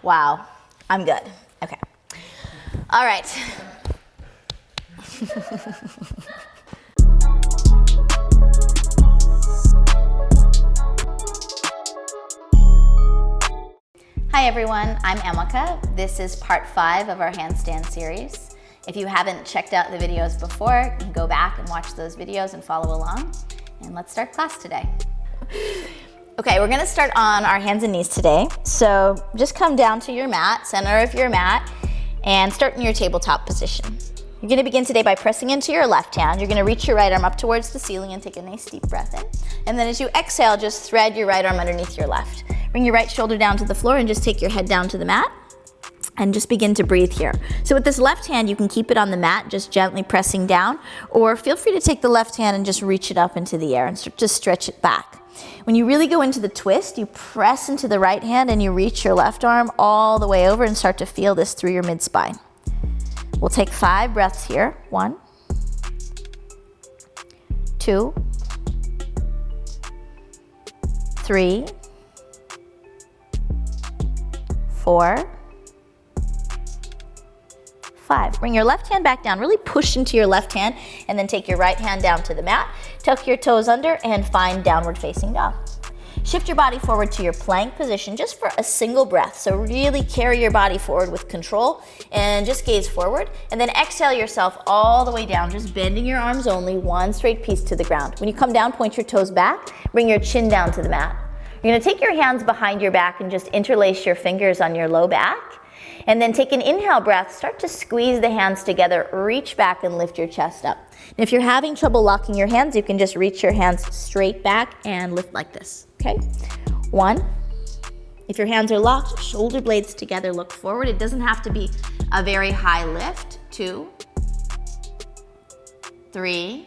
Wow, I'm good. Okay. All right. Hi everyone, I'm Amica. This is part 5 of our handstand series. If you haven't checked out the videos before, you can go back and watch those videos and follow along. And let's start class today. Okay, we're gonna start on our hands and knees today. So just come down to your mat, center of your mat, and start in your tabletop position. You're gonna begin today by pressing into your left hand. You're gonna reach your right arm up towards the ceiling and take a nice deep breath in. And then as you exhale, just thread your right arm underneath your left. Bring your right shoulder down to the floor and just take your head down to the mat and just begin to breathe here. So with this left hand, you can keep it on the mat, just gently pressing down, or feel free to take the left hand and just reach it up into the air and just stretch it back. When you really go into the twist, you press into the right hand and you reach your left arm all the way over and start to feel this through your mid-spine. We'll take 5 breaths here. 1, 2, 3, 4, 5. Bring your left hand back down. Really push into your left hand and then take your right hand down to the mat. Tuck your toes under and find downward facing dog. Shift your body forward to your plank position just for a single breath. So really carry your body forward with control and just gaze forward. And then exhale yourself all the way down, just bending your arms only, one straight piece to the ground. When you come down, point your toes back, bring your chin down to the mat. You're gonna take your hands behind your back and just interlace your fingers on your low back. And then take an inhale breath, start to squeeze the hands together, reach back and lift your chest up. And if you're having trouble locking your hands, you can just reach your hands straight back and lift like this, okay? 1. If your hands are locked, shoulder blades together, look forward. It doesn't have to be a very high lift. 2, 3,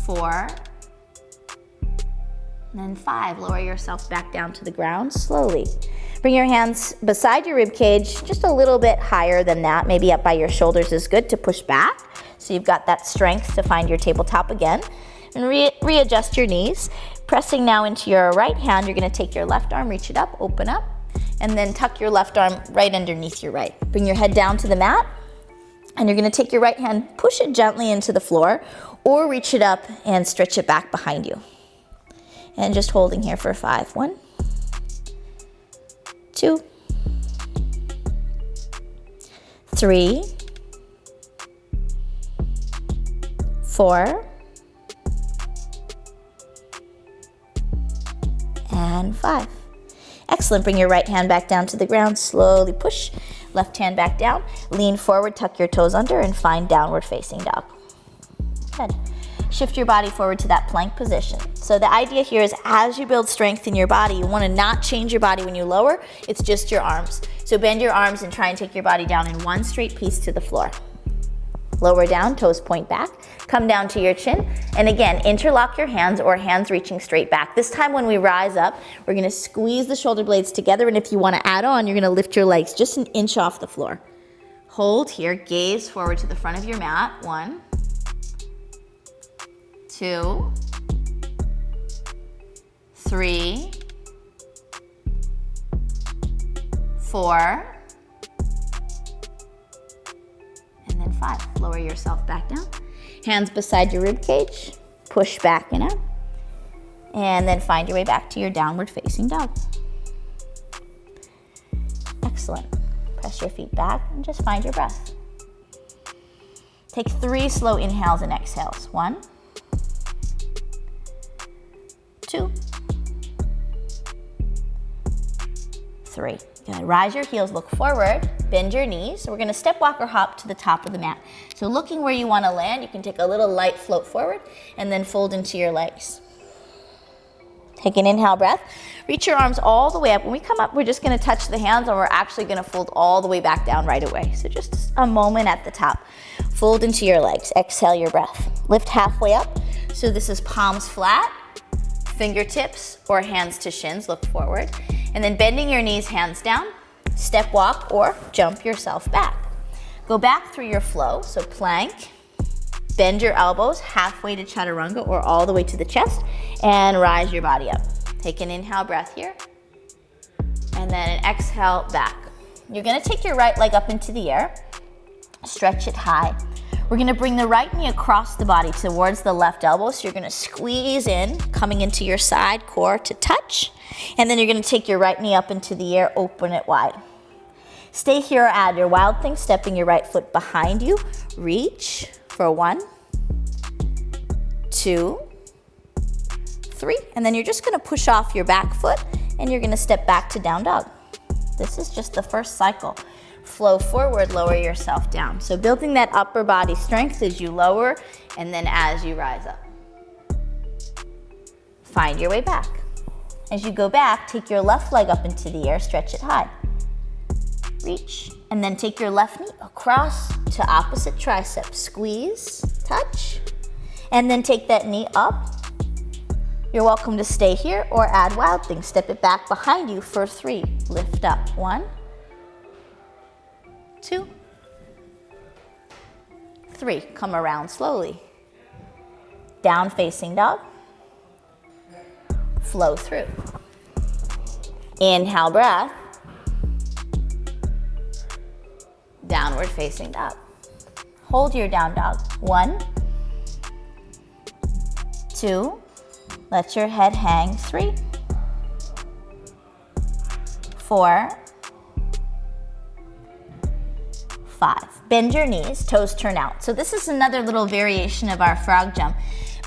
4, and then 5. Lower yourself back down to the ground slowly. Bring your hands beside your rib cage, just a little bit higher than that. Maybe up by your shoulders is good to push back. So you've got that strength to find your tabletop again. And readjust your knees. Pressing now into your right hand, you're gonna take your left arm, reach it up, open up, and then tuck your left arm right underneath your right. Bring your head down to the mat, and you're gonna take your right hand, push it gently into the floor, or reach it up and stretch it back behind you. And just holding here for 5. 1, 2, 3, 4, and 5. Excellent. Bring your right hand back down to the ground. Slowly push. Left hand back down. Lean forward, tuck your toes under, and find downward facing dog. Good. Shift your body forward to that plank position. So the idea here is as you build strength in your body, you want to not change your body when you lower, it's just your arms. So bend your arms and try and take your body down in one straight piece to the floor. Lower down, toes point back, come down to your chin, and again, interlock your hands or hands reaching straight back. This time when we rise up, we're gonna squeeze the shoulder blades together, and if you wanna add on, you're gonna lift your legs just an inch off the floor. Hold here, gaze forward to the front of your mat. 1, 2, 3, 4, and then 5. Lower yourself back down. Hands beside your rib cage. Push back and up. And then find your way back to your downward facing dog. Excellent. Press your feet back and just find your breath. Take 3 slow inhales and exhales. 1, 2, 3. Good. Rise your heels, look forward, bend your knees. So we're gonna step, walk, or hop to the top of the mat. So looking where you wanna land, you can take a little light float forward and then fold into your legs. Take an inhale breath. Reach your arms all the way up. When we come up, we're just gonna touch the hands and we're actually gonna fold all the way back down right away. So just a moment at the top. Fold into your legs, exhale your breath. Lift halfway up. So this is palms flat, fingertips or hands to shins, look forward. And then bending your knees, hands down, step walk or jump yourself back. Go back through your flow, so plank, bend your elbows halfway to chaturanga or all the way to the chest, and rise your body up. Take an inhale breath here. and then an exhale back. You're gonna take your right leg up into the air, stretch it high. We're gonna bring the right knee across the body towards the left elbow, so you're gonna squeeze in, coming into your side core to touch, and then you're gonna take your right knee up into the air, open it wide. Stay here, add your wild thing, stepping your right foot behind you, reach for 1, 2, 3, and then you're just gonna push off your back foot, and you're gonna step back to down dog. This is just the first cycle. Flow forward, lower yourself down. So building that upper body strength as you lower and then as you rise up. Find your way back. As you go back, take your left leg up into the air, stretch it high. Reach, and then take your left knee across to opposite tricep. Squeeze, touch, and then take that knee up. You're welcome to stay here or add wild thing. Step it back behind you for 3. Lift up, 1, 2, 3. Come around slowly. Down facing dog. Flow through. Inhale, breath. Downward facing dog. Hold your down dog. 1, 2, let your head hang. 3, 4, 5. Bend your knees, toes turn out. So this is another little variation of our frog jump,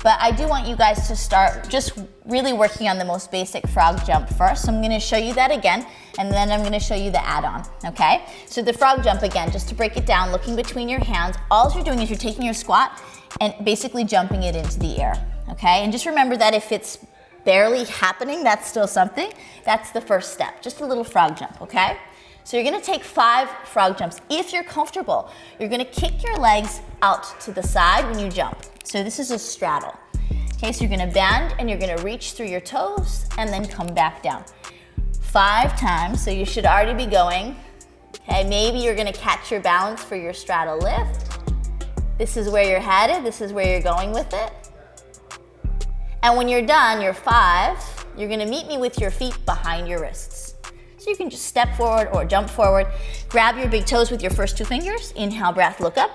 but I do want you guys to start just really working on the most basic frog jump first. So I'm gonna show you that again, and then I'm gonna show you the add-on, okay? So the frog jump again, just to break it down, looking between your hands, all you're doing is you're taking your squat and basically jumping it into the air, okay? And just remember that if it's barely happening, that's still something. That's the first step, just a little frog jump, okay? So you're gonna take 5 frog jumps. If you're comfortable, you're gonna kick your legs out to the side when you jump. So this is a straddle. Okay, so you're gonna bend and you're gonna reach through your toes and then come back down. 5 times, so you should already be going. Okay, maybe you're gonna catch your balance for your straddle lift. This is where you're headed, this is where you're going with it. And when you're done, your 5, you're gonna meet me with your feet behind your wrists. So you can just step forward or jump forward. Grab your big toes with your first 2 fingers. Inhale, breath, look up.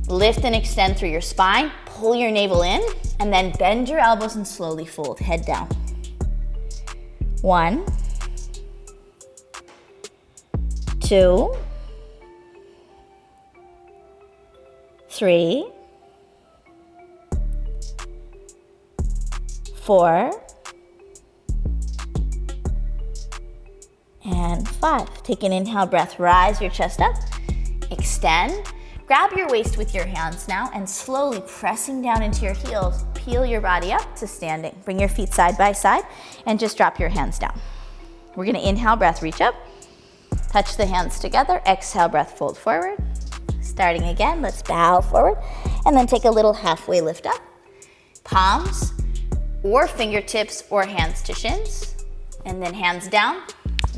Lift and extend through your spine. Pull your navel in, and then bend your elbows and slowly fold, head down. 1, 2, 3, 4, and 5. Take an inhale, breath, rise your chest up, extend. Grab your waist with your hands now and slowly pressing down into your heels, peel your body up to standing. Bring your feet side by side and just drop your hands down. We're gonna inhale, breath, reach up, touch the hands together, exhale, breath, fold forward. Starting again, let's bow forward and then take a little halfway lift up. Palms or fingertips or hands to shins, and then hands down.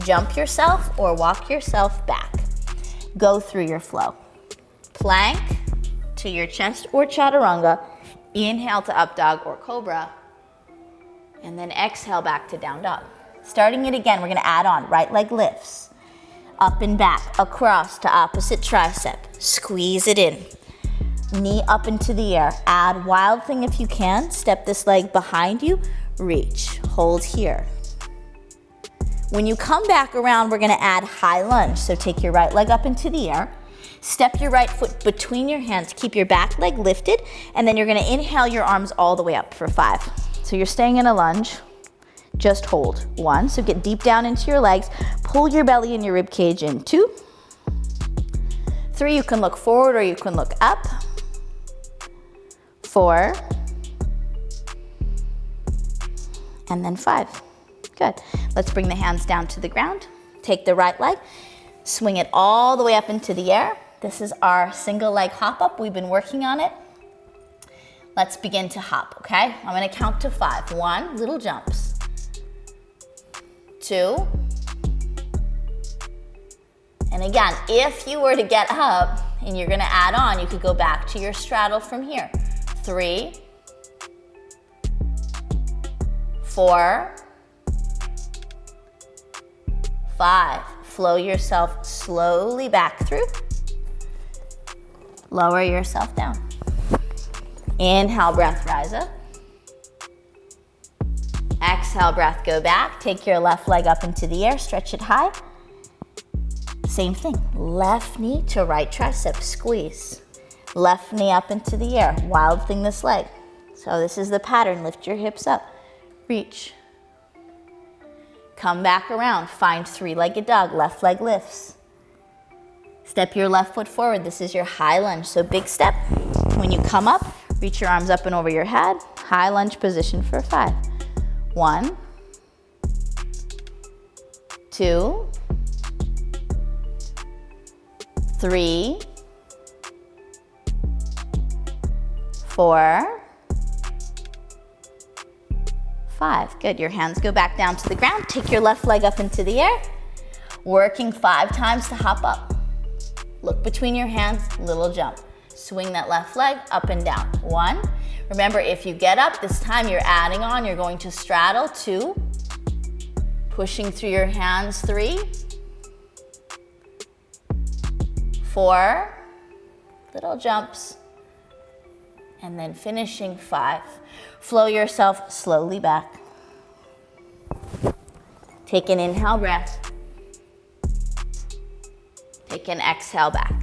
Jump yourself or walk yourself back. Go through your flow. Plank to your chest or chaturanga. Inhale to up dog or cobra. And then exhale back to down dog. Starting it again, we're gonna add on right leg lifts. Up and back, across to opposite tricep. Squeeze it in. Knee up into the air. Add wild thing if you can. Step this leg behind you. Reach, hold here. When you come back around, we're gonna add high lunge. So take your right leg up into the air, step your right foot between your hands, keep your back leg lifted, and then you're gonna inhale your arms all the way up for 5. So you're staying in a lunge, just hold. 1, so get deep down into your legs, pull your belly and your rib cage in. 2, 3, you can look forward or you can look up. 4, and then 5. Good. Let's bring the hands down to the ground. Take the right leg, swing it all the way up into the air. This is our single leg hop up. We've been working on it. Let's begin to hop, okay? I'm gonna count to 5. 1, little jumps. 2. And again, if you were to get up and you're gonna add on, you could go back to your straddle from here. 3, 4, 5. Flow yourself slowly back through. Lower yourself down. Inhale, breath, rise up. Exhale, breath, go back. Take your left leg up into the air, stretch it high. Same thing, left knee to right tricep, squeeze. Left knee up into the air, wild thing this leg. So this is the pattern, lift your hips up, reach. Come back around, find three-legged dog, left leg lifts. Step your left foot forward, this is your high lunge, so big step. When you come up, reach your arms up and over your head, high lunge position for 5. 1, 2, 3, 4, 5. Good, your hands go back down to the ground. Take your left leg up into the air. Working 5 times to hop up. Look between your hands, little jump. Swing that left leg up and down. 1. Remember, if you get up, this time you're adding on. You're going to straddle. 2. Pushing through your hands. 3. 4. Little jumps. And then finishing 5. Flow yourself slowly back. Take an inhale breath. Take an exhale back.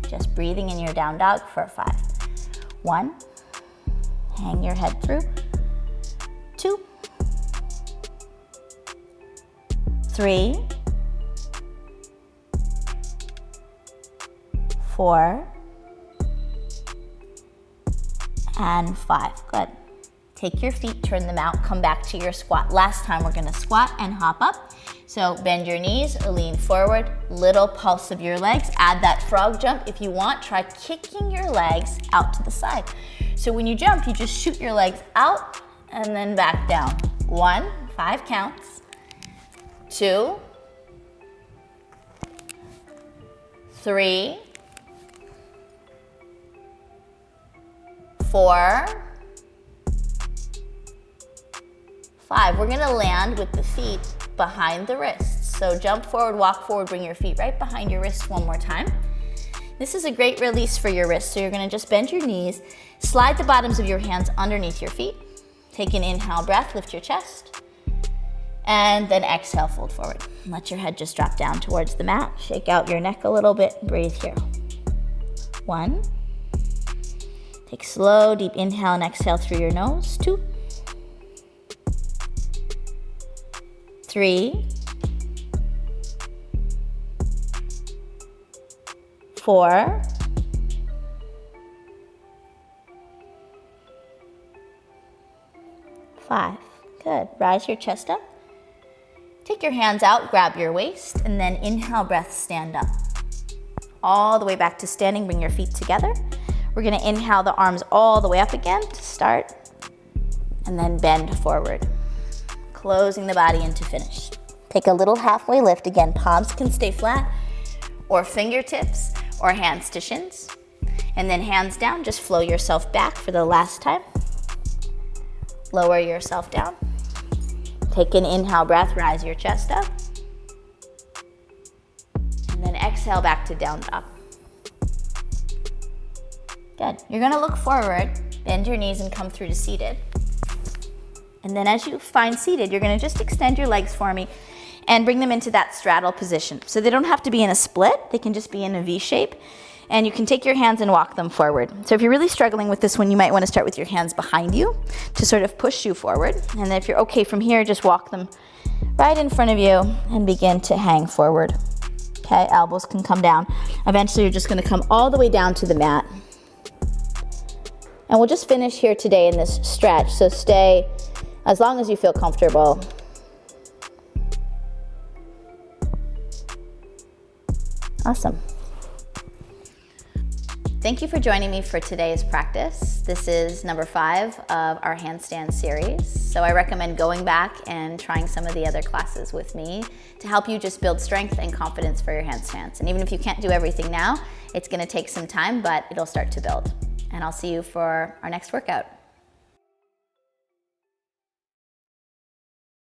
Just breathing in your down dog for 5. 1. Hang your head through. 2. 3. 4. And 5. Good. Take your feet, turn them out, come back to your squat. Last time we're gonna squat and hop up. So bend your knees, lean forward, little pulse of your legs. Add that frog jump. If you want, try kicking your legs out to the side. So when you jump, you just shoot your legs out and then back down. 1, 5 counts. 2, 3, 4, 5. We're gonna land with the feet behind the wrists. So jump forward, walk forward, bring your feet right behind your wrists one more time. This is a great release for your wrists. So you're gonna just bend your knees, slide the bottoms of your hands underneath your feet. Take an inhale breath, lift your chest. And then exhale, fold forward. Let your head just drop down towards the mat. Shake out your neck a little bit, breathe here. 1. Take slow, deep inhale and exhale through your nose. 2. 3. 4. 5. Good. Rise your chest up. Take your hands out, grab your waist, and then inhale, breath, stand up. All the way back to standing, bring your feet together. We're gonna inhale the arms all the way up again to start, and then bend forward. Closing the body in to finish. Take a little halfway lift. Again, palms can stay flat, or fingertips, or hands to shins. And then hands down, just flow yourself back for the last time. Lower yourself down. Take an inhale breath, rise your chest up. And then exhale back to down dog. Good. You're gonna look forward, bend your knees and come through to seated. And then as you find seated, you're gonna just extend your legs for me and bring them into that straddle position. So they don't have to be in a split, they can just be in a V shape. And you can take your hands and walk them forward. So if you're really struggling with this one, you might wanna start with your hands behind you to sort of push you forward. And then if you're okay from here, just walk them right in front of you and begin to hang forward. Okay, elbows can come down. Eventually you're just gonna come all the way down to the mat. And we'll just finish here today in this stretch. So stay as long as you feel comfortable. Awesome. Thank you for joining me for today's practice. This is number 5 of our handstand series. So I recommend going back and trying some of the other classes with me to help you just build strength and confidence for your handstands. And even if you can't do everything now, it's gonna take some time, but it'll start to build. And I'll see you for our next workout.